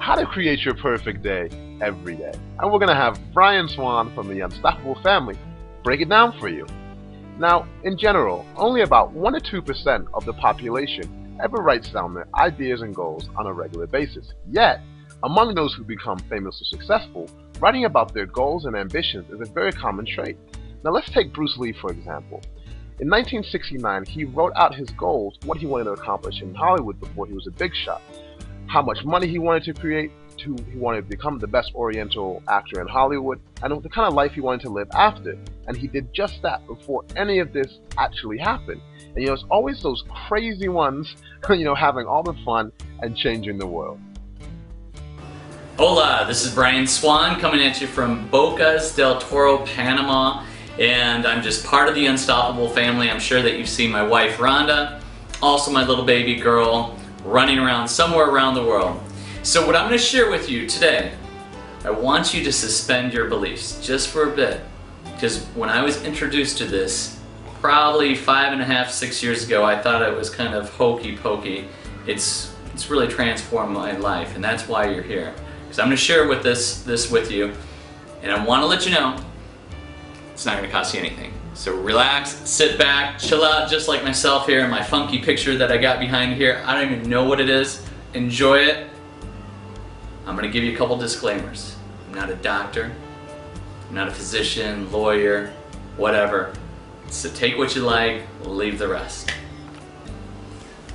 how to create your perfect day every day. And we're going to have Brian Swan from the Unstoppable family break it down for you. Now, in general, only about 1 to 2% of the population ever writes down their ideas and goals on a regular basis. Yet, among those who become famous or successful, writing about their goals and ambitions is a very common trait. Now let's take Bruce Lee for example. In 1969, he wrote out his goals, what he wanted to accomplish in Hollywood before he was a big shot, how much money he wanted to create, he wanted to become the best Oriental actor in Hollywood, and the kind of life he wanted to live after. And he did just that before any of this actually happened. And it's always those crazy ones, having all the fun and changing the world. Hola, this is Brian Swan coming at you from Bocas del Toro, Panama, and I'm just part of the Unstoppable family. I'm sure that you've seen my wife Rhonda, also my little baby girl, running around somewhere around the world. So what I'm going to share with you today, I want you to suspend your beliefs just for a bit, because when I was introduced to this, probably 5.5, 6 years ago, I thought it was kind of hokey pokey. It's really transformed my life, and that's why you're here. Because I'm going to share with this with you, and I want to let you know it's not going to cost you anything. So relax, sit back, chill out, just like myself here in my funky picture that I got behind here. I don't even know what it is. Enjoy it. I'm going to give you a couple disclaimers. I'm not a doctor. I'm not a physician, lawyer, whatever. So take what you like, leave the rest.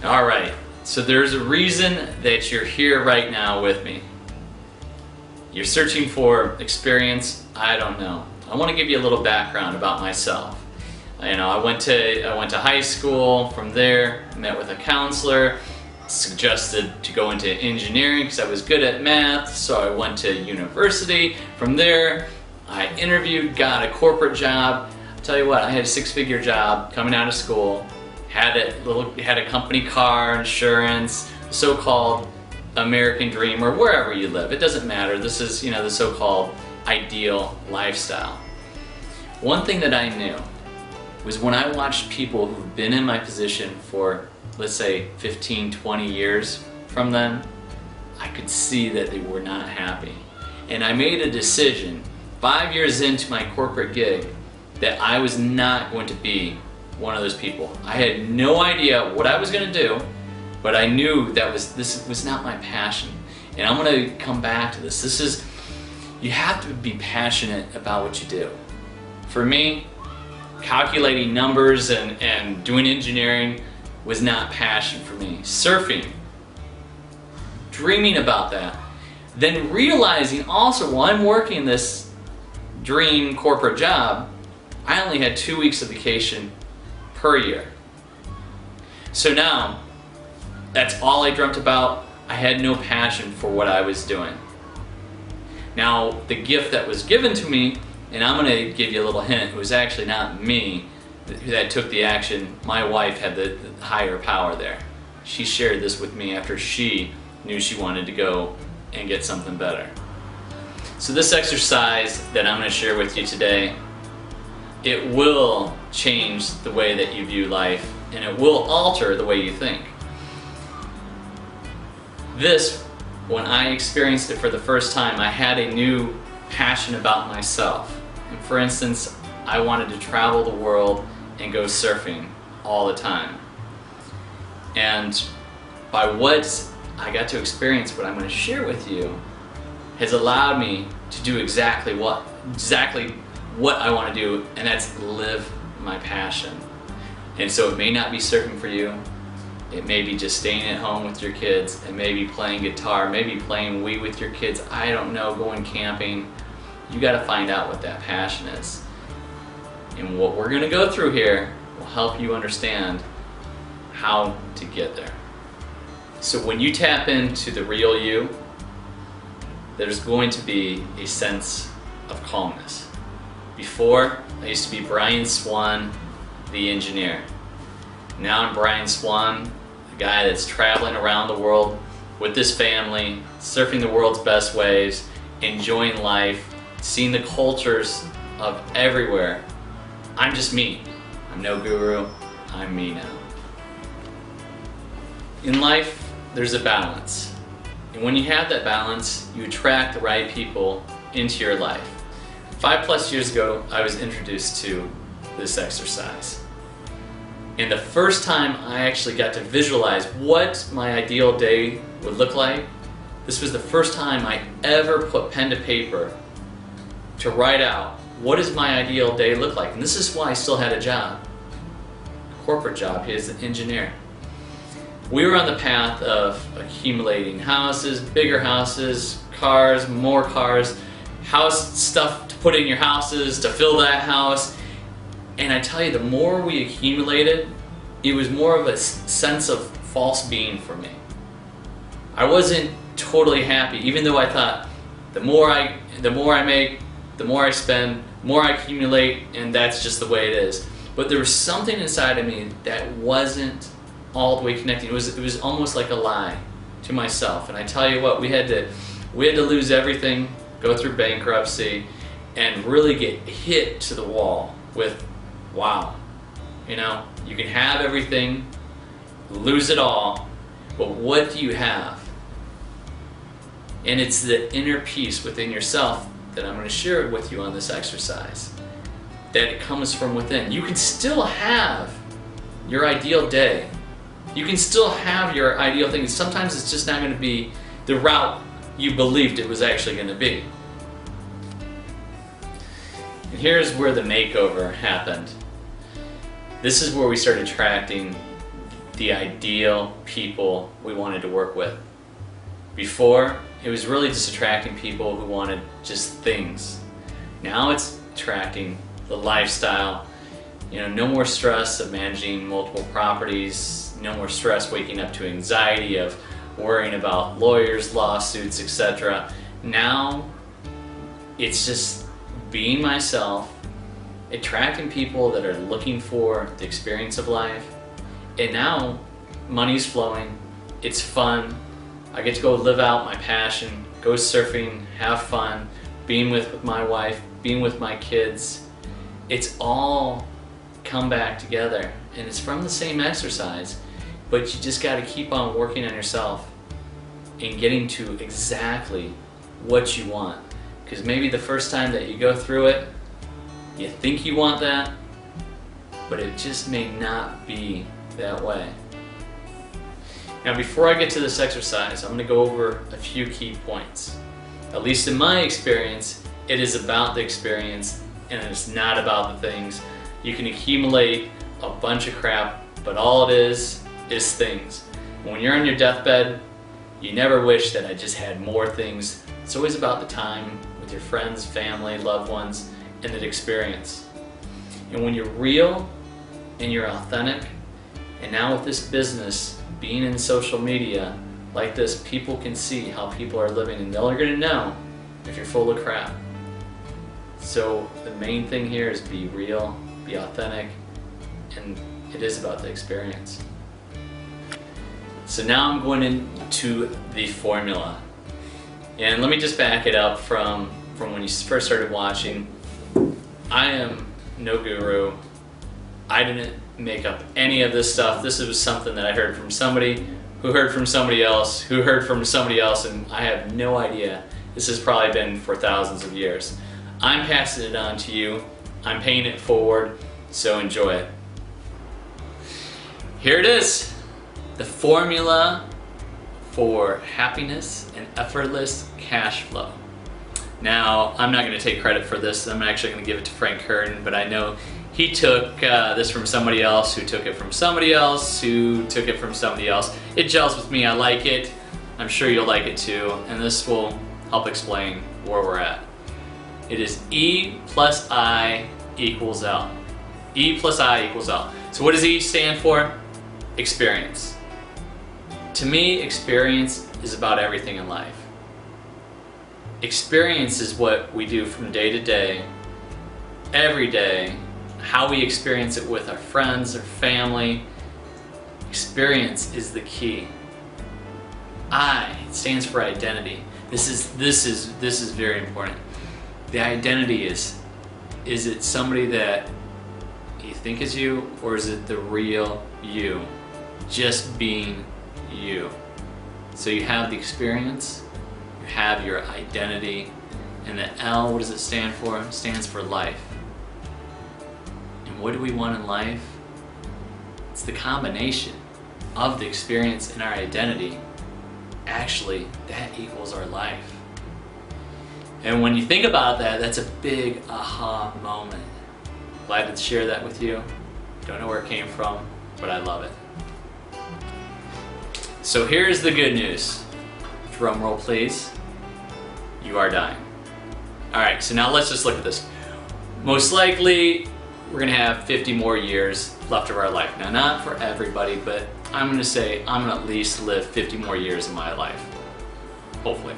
All right. So there's a reason that you're here right now with me. You're searching for experience. I don't know. I want to give you a little background about myself. I went to high school. From there, met with a counselor, suggested to go into engineering because I was good at math, so I went to university. From there, I interviewed, got a corporate job. I'll tell you what, I had a 6-figure job coming out of school, had a company car, insurance, so-called American dream, or wherever you live. It doesn't matter. This is, the so-called ideal lifestyle. One thing that I knew was when I watched people who've been in my position for, let's say, 15, 20 years from then, I could see that they were not happy. And I made a decision 5 years into my corporate gig that I was not going to be one of those people. I had no idea what I was going to do, but I knew that this was not my passion. And I'm going to come back to this. You have to be passionate about what you do. For me, calculating numbers and doing engineering was not passion for me. Surfing, dreaming about that. Then realizing also while I'm working this dream corporate job, I only had 2 weeks of vacation per year. So now, that's all I dreamt about. I had no passion for what I was doing. Now, the gift that was given to me, and I'm going to give you a little hint, it was actually not me that took the action. My wife had the higher power there. She shared this with me after she knew she wanted to go and get something better. So this exercise that I'm going to share with you today, it will change the way that you view life, and it will alter the way you think. When I experienced it for the first time, I had a new passion about myself. And for instance, I wanted to travel the world and go surfing all the time. And by what I got to experience, what I'm going to share with you, has allowed me to do exactly what I want to do, and that's live my passion. And so it may not be surfing for you. It may be just staying at home with your kids, and maybe playing guitar, maybe playing Wii with your kids, I don't know, going camping. You got to find out what that passion is. And what we're going to go through here will help you understand how to get there. So when you tap into the real you, there's going to be a sense of calmness. Before, I used to be Brian Swan, the engineer. Now I'm Brian Swan, the guy that's traveling around the world with his family, surfing the world's best waves, enjoying life, seeing the cultures of everywhere. I'm just me. I'm no guru. I'm me now. In life, there's a balance. And when you have that balance, you attract the right people into your life. 5+ years ago, I was introduced to this exercise. And the first time I actually got to visualize what my ideal day would look like, this was the first time I ever put pen to paper to write out what does my ideal day look like. And this is why I still had a job, a corporate job as an engineer. We were on the path of accumulating houses, bigger houses, cars, more cars, house stuff to put in your houses, to fill that house. And I tell you, the more we accumulated, it was more of a sense of false being for me. I wasn't totally happy, even though I thought the more I make, the more I spend, the more I accumulate, and that's just the way it is. But there was something inside of me that wasn't all the way connecting. It was almost like a lie to myself. And I tell you what, we had to lose everything, go through bankruptcy, and really get hit to the wall with, wow, you know, you can have everything, lose it all, but what do you have? And it's the inner peace within yourself that I'm going to share with you on this exercise, that it comes from within. You can still have your ideal day. You can still have your ideal thing. Sometimes it's just not going to be the route you believed it was actually going to be. And here's where the makeover happened. This is where we started attracting the ideal people we wanted to work with. Before, it was really just attracting people who wanted just things. Now it's attracting the lifestyle. You know, no more stress of managing multiple properties, no more stress waking up to anxiety of worrying about lawyers, lawsuits, etc. Now it's just being myself, attracting people that are looking for the experience of life. And now money's flowing, it's fun. I get to go live out my passion, go surfing, have fun, being with my wife, being with my kids. It's all come back together, and it's from the same exercise, but you just got to keep on working on yourself and getting to exactly what you want. Because maybe the first time that you go through it, you think you want that, but it just may not be that way. Now, before I get to this exercise, I'm going to go over a few key points. At least in my experience, it is about the experience and it's not about the things. You can accumulate a bunch of crap, but all it is things. When you're on your deathbed, you never wish that I just had more things. It's always about the time with your friends, family, loved ones, and that experience. And when you're real and you're authentic, and now with this business, being in social media like this, people can see how people are living and they're going to know if you're full of crap. So the main thing here is be real, be authentic, and it is about the experience. So now I'm going into the formula. And let me just back it up from when you first started watching. I am no guru. I didn't make up any of this stuff. This was something that I heard from somebody who heard from somebody else who heard from somebody else, and I have no idea. This has probably been for thousands of years. I'm passing it on to you. I'm paying it forward, so enjoy it. Here it is, the formula for happiness and effortless cash flow. Now, I'm not going to take credit for this. I'm actually going to give it to Frank Curtin, but I know he took this from somebody else, who took it from somebody else, who took it from somebody else. It gels with me. I like it. I'm sure you'll like it too, and this will help explain where we're at. It is E plus I equals L. E plus I equals L. So what does E stand for? Experience. To me, experience is about everything in life. Experience is what we do from day to day, every day, how we experience it with our friends or family. Experience is the key. I stands for identity. This is very important. The identity is it somebody that you think is you, or is it the real you? Just being you. So you have the experience, you have your identity, and the L, what does it stand for? It stands for life. And what do we want in life? It's the combination of the experience and our identity. Actually, that equals our life. And when you think about that, that's a big aha moment. Glad to share that with you. Don't know where it came from, but I love it. So here's the good news. Drum roll, please. You are dying. All right, so now let's just look at this. Most likely, we're gonna have 50 more years left of our life. Now, not for everybody, but I'm gonna say I'm gonna at least live 50 more years of my life, hopefully.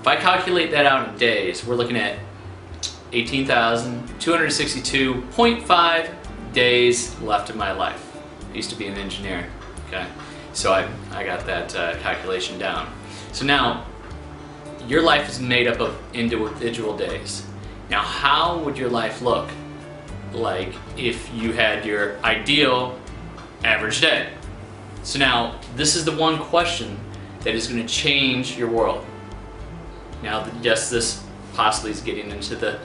If I calculate that out in days, we're looking at 18,262.5 days left of my life. I used to be an engineer, okay? So I got that calculation down. So now, your life is made up of individual days. Now, how would your life look like if you had your ideal average day? So now, this is the one question that is going to change your world. Now, yes, this possibly is getting into the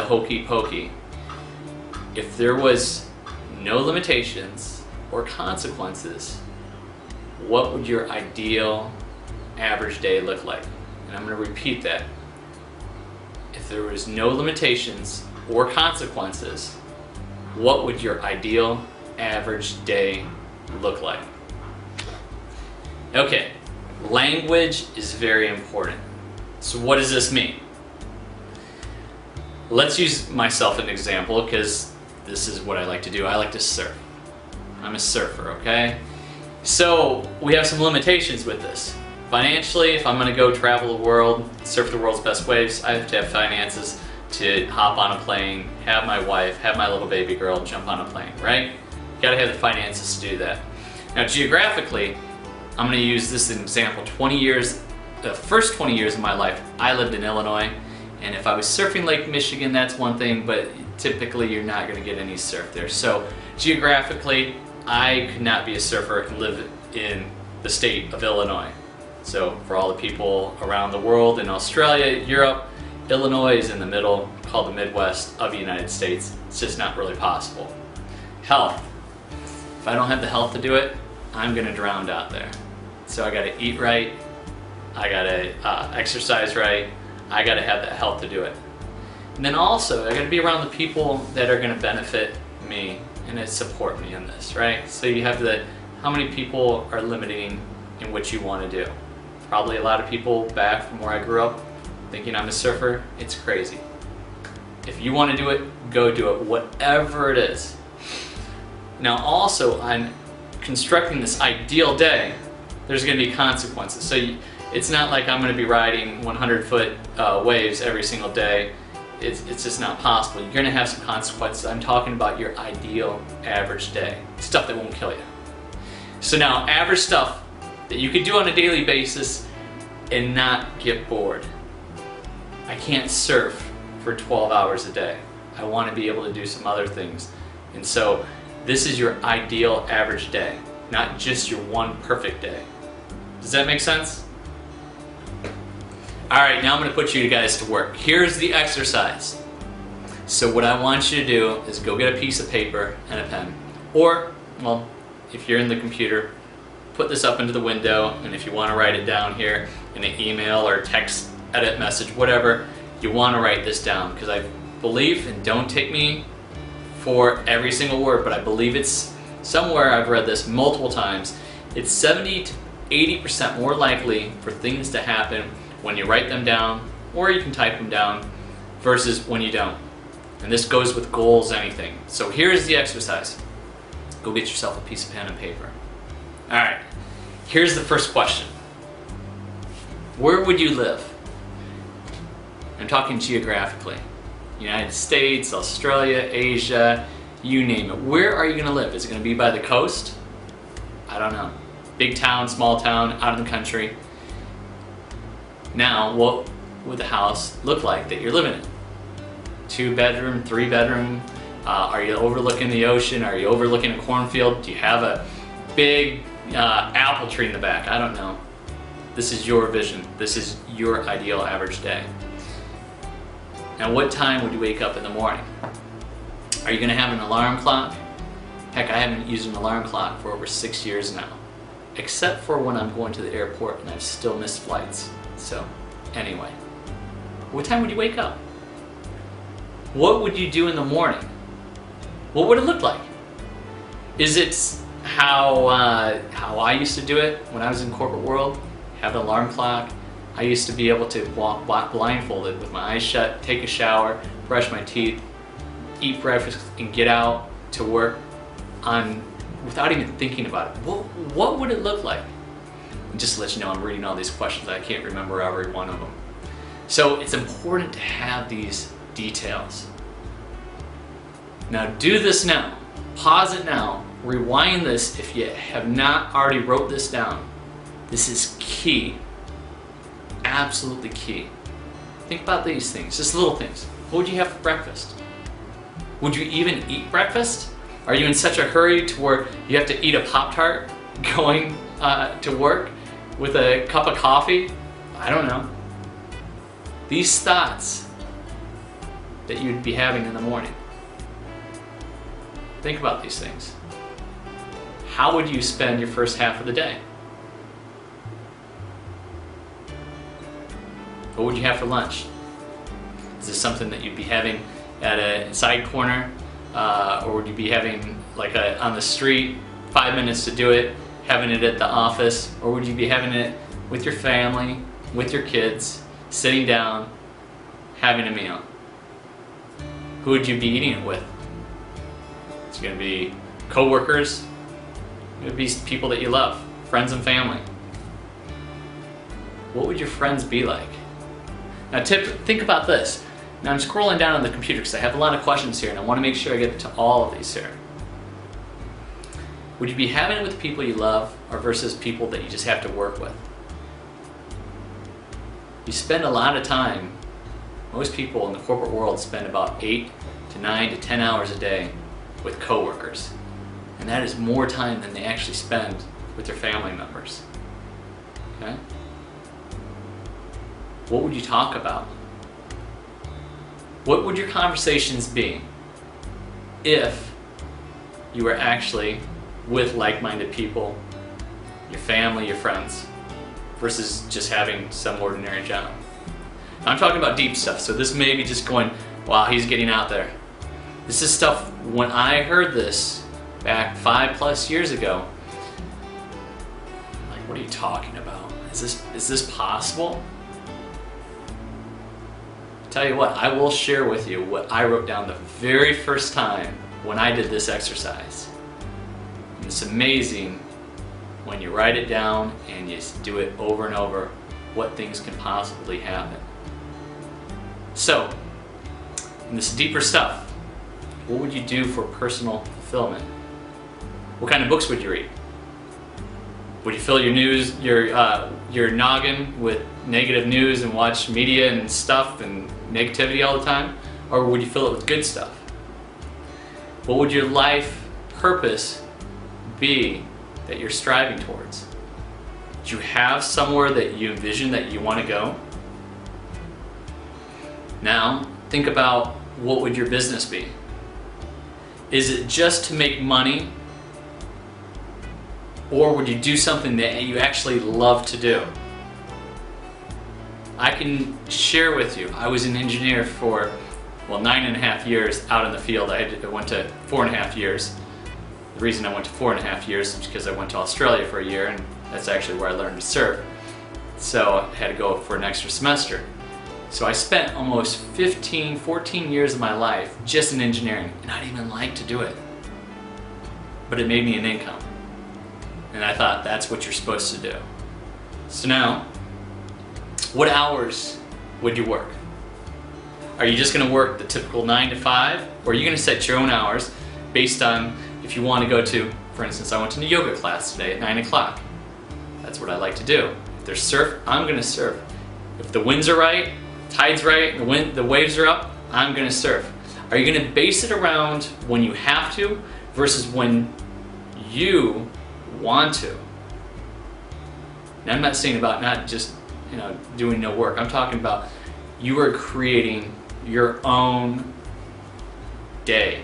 hokey pokey. If there was no limitations or consequences, what would your ideal average day look like? And I'm going to repeat that. If there was no limitations or consequences, what would your ideal average day look like? Okay, language is very important. So what does this mean? Let's use myself as an example, because this is what I like to do. I like to surf. I'm a surfer, okay? So we have some limitations with this. Financially, if I'm gonna go travel the world, surf the world's best waves, I have to have finances to hop on a plane, have my wife, have my little baby girl jump on a plane, right? You gotta have the finances to do that. Now, geographically, I'm gonna use this as an example. 20 years, the first 20 years of my life, I lived in Illinois, and if I was surfing Lake Michigan, that's one thing, but typically you're not gonna get any surf there. So geographically, I could not be a surfer and live in the state of Illinois. So for all the people around the world, in Australia, Europe, Illinois is in the middle, called the Midwest of the United States. It's just not really possible. Health. If I don't have the health to do it, I'm gonna drown out there. So I gotta eat right, I gotta exercise right, I gotta have that health to do it. And then also, I gotta be around the people that are gonna benefit me and that support me in this, right? So you have how many people are limiting in what you wanna do? Probably a lot of people back from where I grew up thinking I'm a surfer. It's crazy. If you wanna do it, go do it, whatever it is. Now also, I'm constructing this ideal day. There's gonna be consequences. So it's not like I'm gonna be riding 100-foot waves every single day. It's just not possible. You're gonna have some consequences. I'm talking about your ideal average day. Stuff that won't kill you. So now, average stuff that you could do on a daily basis and not get bored. I can't surf for 12 hours a day. I wanna be able to do some other things. And so, this is your ideal average day, not just your one perfect day. Does that make sense? All right, now I'm gonna put you guys to work. Here's the exercise. So what I want you to do is go get a piece of paper and a pen. Or, well, if you're in the computer, put this up into the window, and if you wanna write it down here in an email or text edit message, whatever, you wanna write this down, because I believe, and don't take me for every single word, but I believe it's somewhere, I've read this multiple times, it's 70 to 80% more likely for things to happen when you write them down, or you can type them down, versus when you don't. And this goes with goals, anything. So here's the exercise. Go get yourself a piece of pen and paper. All right, here's the first question. Where would you live? I'm talking geographically. United States, Australia, Asia, you name it. Where are you gonna live? Is it gonna be by the coast? I don't know. Big town, small town, out in the country. Now, what would the house look like that you're living in? 2-bedroom, 3-bedroom? Are you overlooking the ocean? Are you overlooking a cornfield? Do you have a big apple tree in the back? I don't know. This is your vision. This is your ideal average day. Now, what time would you wake up in the morning? Are you going to have an alarm clock? Heck, I haven't used an alarm clock for over 6 years now, except for when I'm going to the airport and I've still missed flights. So, anyway, what time would you wake up? What would you do in the morning? What would it look like? Is it how I used to do it when I was in the corporate world? Have an alarm clock. I used to be able to walk blindfolded with my eyes shut, take a shower, brush my teeth, eat breakfast, and get out to work without even thinking about it. What would it look like? And just to let you know, I'm reading all these questions. I can't remember every one of them. So it's important to have these details. Now do this now. Pause it now. Rewind this if you have not already wrote this down. This is key. Absolutely key. Think about these things, just little things. What would you have for breakfast? Would you even eat breakfast? Are you in such a hurry to where you have to eat a Pop-Tart going to work with a cup of coffee? I don't know. These thoughts that you'd be having in the morning. Think about these things. How would you spend your first half of the day? What would you have for lunch? Is this something that you'd be having at a side corner? Or would you be having like on the street, 5 minutes to do it, having it at the office? Or would you be having it with your family, with your kids, sitting down, having a meal? Who would you be eating it with? It's going to be co-workers. It would be people that you love, friends and family. What would your friends be like? Now think about this. Now I'm scrolling down on the computer because I have a lot of questions here and I want to make sure I get to all of these here. Would you be having it with people you love or versus people that you just have to work with? You spend a lot of time, most people in the corporate world spend about 8 to 9 to 10 hours a day with coworkers. And that is more time than they actually spend with their family members. Okay? What would you talk about? What would your conversations be if you were actually with like-minded people, your family, your friends, versus just having some ordinary job? Now, I'm talking about deep stuff, so this may be just going, wow, he's getting out there. This is stuff, when I heard this back 5+ years ago, I'm like, what are you talking about? Is this possible? Tell you what, I will share with you what I wrote down the very first time when I did this exercise. And it's amazing when you write it down and you do it over and over, what things can possibly happen. So, in this deeper stuff, what would you do for personal fulfillment? What kind of books would you read? Would you fill your noggin with negative news and watch media and stuff and negativity all the time? Or would you fill it with good stuff? What would your life purpose be that you're striving towards? Do you have somewhere that you envision that you want to go? Now, think about what would your business be? Is it just to make money? Or would you do something that you actually love to do? I can share with you, I was an engineer for, 9.5 years out in the field. I went to 4.5 years. The reason I went to 4.5 years is because I went to Australia for a year, and that's actually where I learned to surf. So I had to go for an extra semester. So I spent almost 14 years of my life just in engineering, and I didn't even like to do it. But it made me an income. And I thought that's what you're supposed to do. So now, what hours would you work? Are you just going to work the typical 9 to 5? Or are you going to set your own hours based on if you want to go to, for instance, I went to a yoga class today at 9 o'clock. That's what I like to do. If there's surf, I'm going to surf. If the winds are right, tide's right, the waves are up, I'm going to surf. Are you going to base it around when you have to versus when you want to? And I'm not saying about not just, doing no work. I'm talking about you are creating your own day.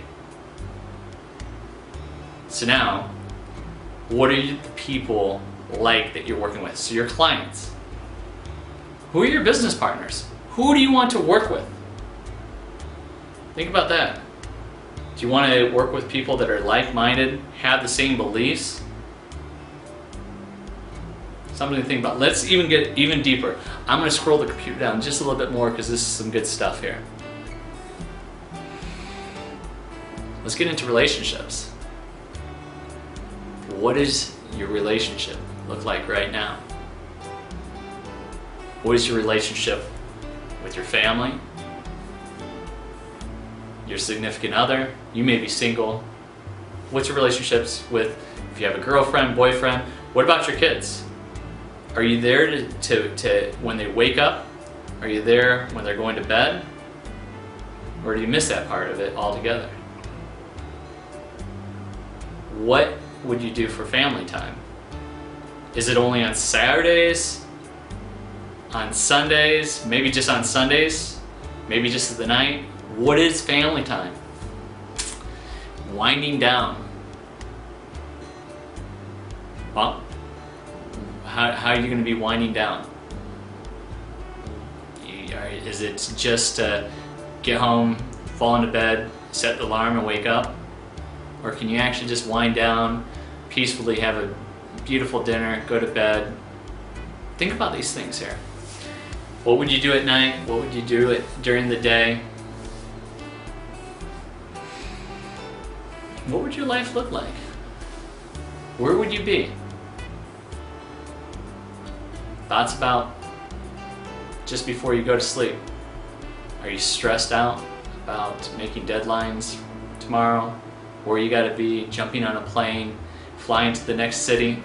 So now, what are the people like that you're working with? So your clients. Who are your business partners? Who do you want to work with? Think about that. Do you want to work with people that are like-minded, have the same beliefs? Something to think about. Let's even get even deeper. I'm going to scroll the computer down just a little bit more because this is some good stuff here. Let's get into relationships. What does your relationship look like right now? What is your relationship with your family? Your significant other? You may be single. What's your relationships with, if you have a girlfriend, boyfriend? What about your kids? Are you there to when they wake up? Are you there when they're going to bed? Or do you miss that part of it altogether? What would you do for family time? Is it only on Saturdays? On Sundays? Maybe just on Sundays? Maybe just at the night? What is family time? Winding down. Well, how are you going to be winding down? Is it just get home, fall into bed, set the alarm and wake up? Or can you actually just wind down, peacefully have a beautiful dinner, go to bed? Think about these things here. What would you do at night? What would you do during the day? What would your life look like? Where would you be? Thoughts about just before you go to sleep. Are you stressed out about making deadlines tomorrow? Where you gotta be, jumping on a plane, flying to the next city?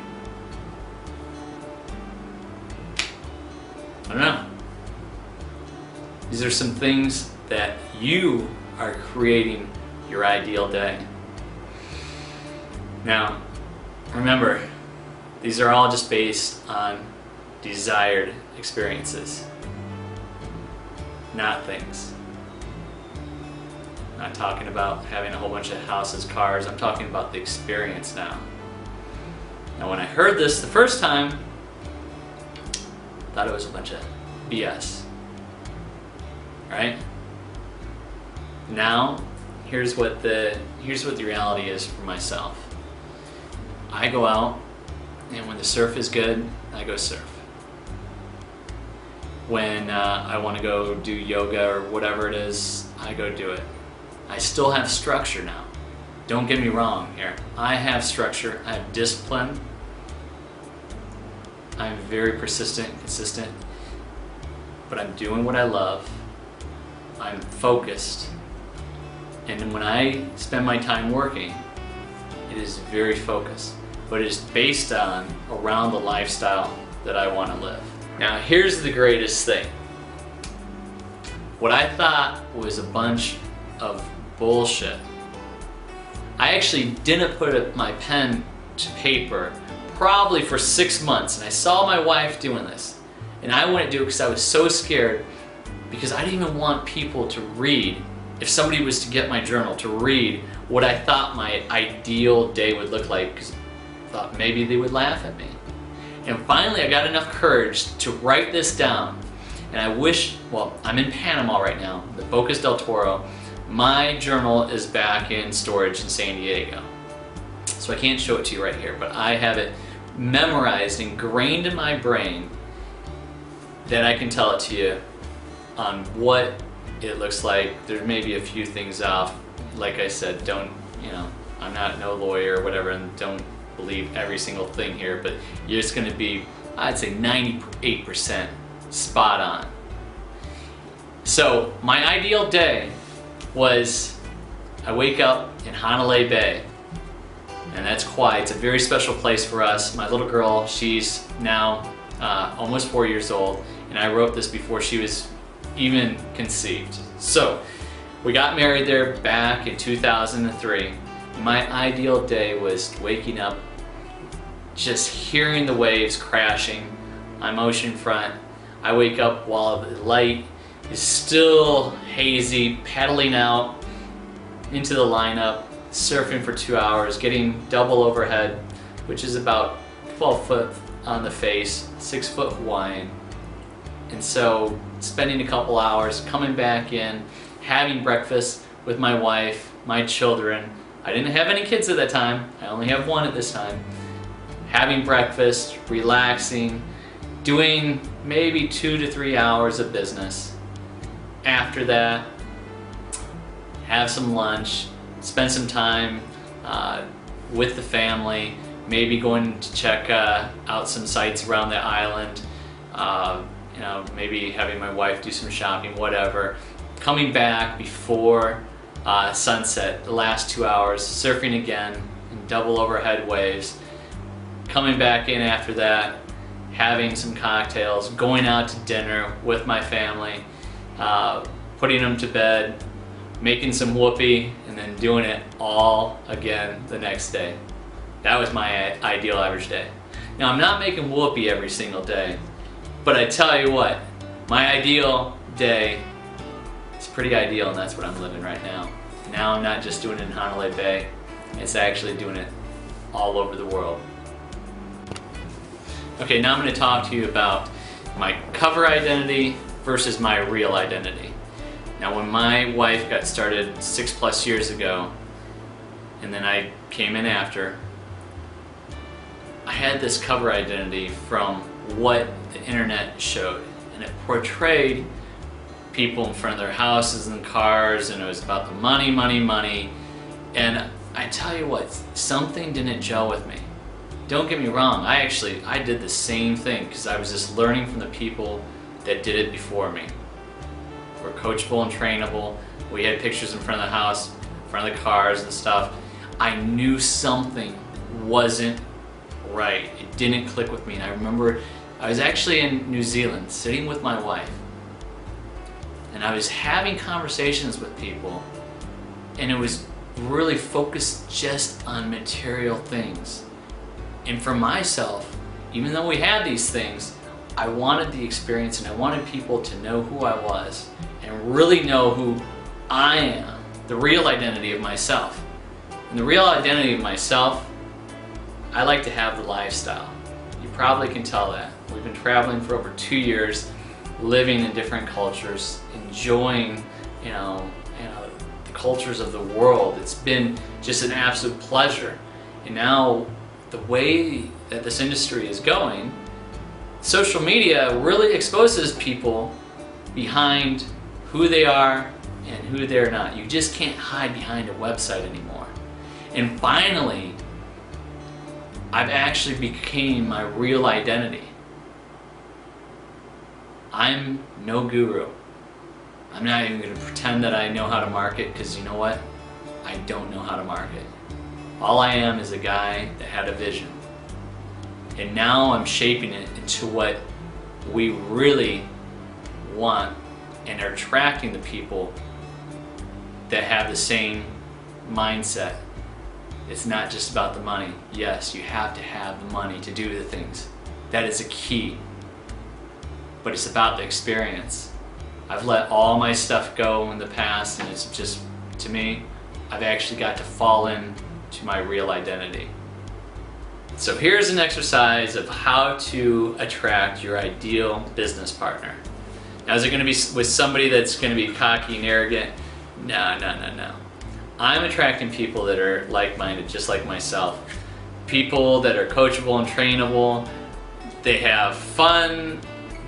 I don't know. These are some things that you are creating your ideal day. Now, remember, these are all just based on desired experiences, not things. I'm not talking about having a whole bunch of houses, cars. I'm talking about the experience now. Now, when I heard this the first time, I thought it was a bunch of BS. Right? Now, here's what the reality is for myself. I go out, and when the surf is good, I go surf. When I want to go do yoga or whatever it is, I go do it. I still have structure now. Don't get me wrong here. I have structure, I have discipline. I'm very persistent, consistent, but I'm doing what I love. I'm focused. And when I spend my time working, it is very focused, but it is based around the lifestyle that I want to live. Now, here's the greatest thing. What I thought was a bunch of bullshit, I actually didn't put my pen to paper probably for 6 months, and I saw my wife doing this, and I wouldn't do it because I was so scared, because I didn't even want people to read, if somebody was to get my journal, to read what I thought my ideal day would look like, because I thought maybe they would laugh at me. And finally I got enough courage to write this down, and I wish, well, I'm in Panama right now, the Bocas del Toro. My journal is back in storage in San Diego, so I can't show it to you right here, but I have it memorized, ingrained in my brain, that I can tell it to you on what it looks like. There may be a few things off. Like I said, don't, I'm not no lawyer or whatever, and don't believe every single thing here, but you're just gonna be, I'd say 98% spot on. So my ideal day was, I wake up in Hanalei Bay, and that's quiet. It's a very special place for us. My little girl, she's now almost 4 years old, and I wrote this before she was even conceived. So we got married there back in 2003. My ideal day was waking up, just hearing the waves crashing I'm oceanfront. I wake up while the light is still hazy, paddling out into the lineup, surfing for 2 hours, getting double overhead, which is about 12 foot on the face, 6 foot Hawaiian. And so spending a couple hours, coming back in, having breakfast with my wife, my children. I didn't have any kids at that time. I only have one at this time. Having breakfast, relaxing, doing maybe 2 to 3 hours of business. After that, have some lunch, spend some time with the family, maybe going to check out some sites around the island, you know, maybe having my wife do some shopping, whatever. Coming back before sunset, the last 2 hours, surfing again in double overhead waves. Coming back in after that, having some cocktails, going out to dinner with my family, putting them to bed, making some whoopee, and then doing it all again the next day. That was my ideal average day. Now, I'm not making whoopee every single day, but I tell you what, my ideal day is pretty ideal, and that's what I'm living right now. Now I'm not just doing it in Honolulu Bay, it's actually doing it all over the world. Okay, now I'm going to talk to you about my cover identity versus my real identity. Now, when my wife got started 6+ years ago, and then I came in after, I had this cover identity from what the internet showed, and it portrayed people in front of their houses and cars, and it was about the money, money, money. And I tell you what, something didn't gel with me. Don't get me wrong, I did the same thing because I was just learning from the people that did it before me. We're coachable and trainable. We had pictures in front of the house, in front of the cars and stuff. I knew something wasn't right. It didn't click with me. And I remember I was actually in New Zealand sitting with my wife, and I was having conversations with people, and it was really focused just on material things. And for myself, even though we had these things, I wanted the experience, and I wanted people to know who I was and really know who I am, the real identity of myself. And the real identity of myself, I like to have the lifestyle. You probably can tell that. We've been traveling for over 2 years, living in different cultures, enjoying, you know, the cultures of the world. It's been just an absolute pleasure. And now, the way that this industry is going, social media really exposes people behind who they are and who they're not. You just can't hide behind a website anymore. And finally, I've actually became my real identity. I'm no guru. I'm not even going to pretend that I know how to market, because you know what? I don't know how to market. All I am is a guy that had a vision. And now I'm shaping it into what we really want, and are attracting the people that have the same mindset. It's not just about the money. Yes, you have to have the money to do the things. That is a key. But it's about the experience. I've let all my stuff go in the past, and it's just, to me, I've actually got to fall in to my real identity. So here's an exercise of how to attract your ideal business partner. Now, is it going to be with somebody that's going to be cocky and arrogant? No, no, no, no. I'm attracting people that are like-minded, just like myself. People that are coachable and trainable. They have fun,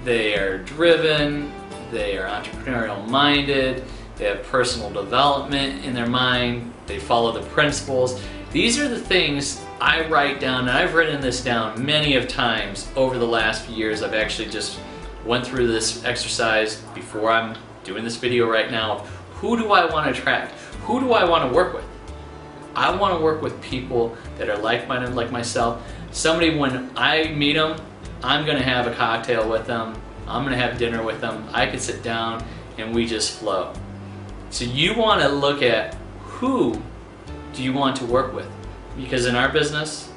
they are driven, they are entrepreneurial minded, they have personal development in their mind, they follow the principles. These are the things I write down, and I've written this down many of times over the last few years. I've actually just went through this exercise before I'm doing this video right now. Who do I want to attract? Who do I want to work with? I want to work with people that are like-minded like myself. Somebody, when I meet them, I'm going to have a cocktail with them. I'm going to have dinner with them. I can sit down and we just flow. So you want to look at who do you want to work with? Because in our business,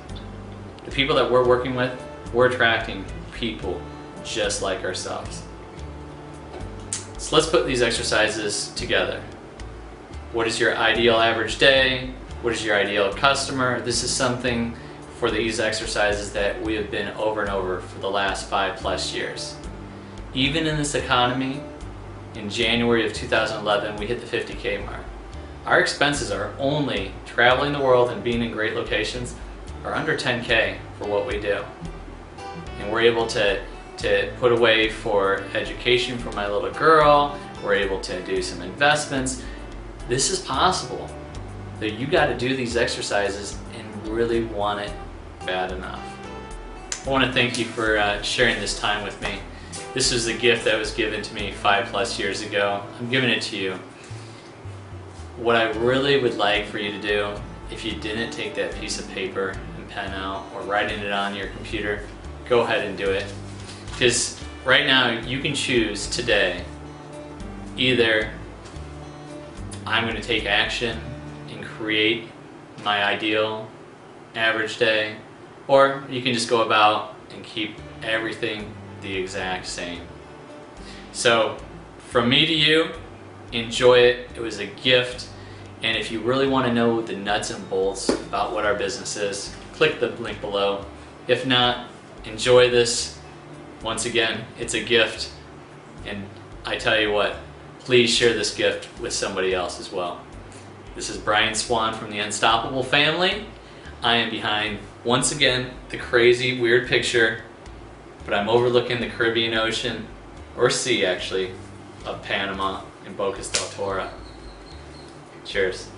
the people that we're working with, we're attracting people just like ourselves. So let's put these exercises together. What is your ideal average day? What is your ideal customer? This is something for these exercises that we have been over and over for the last 5+ years. Even in this economy, in January of 2011, we hit the 50K mark. Our expenses are only traveling the world and being in great locations are under 10K for what we do. And we're able to put away for education for my little girl. We're able to do some investments. This is possible. So you got to do these exercises and really want it bad enough. I want to thank you for sharing this time with me. This was a gift that was given to me 5+ years ago. I'm giving it to you. What I really would like for you to do, if you didn't take that piece of paper and pen out or writing it on your computer, go ahead and do it. Because right now you can choose today, either I'm going to take action and create my ideal average day, or you can just go about and keep everything the exact same. So from me to you, enjoy it. It was a gift. And if you really want to know the nuts and bolts about what our business is, click the link below. If not, enjoy this. Once again, it's a gift. And I tell you what, please share this gift with somebody else as well. This is Brian Swan from the Unstoppable Family. I am behind, once again, the crazy, weird picture, but I'm overlooking the Caribbean Ocean, or sea actually, of Panama and Bocas del Toro. Cheers.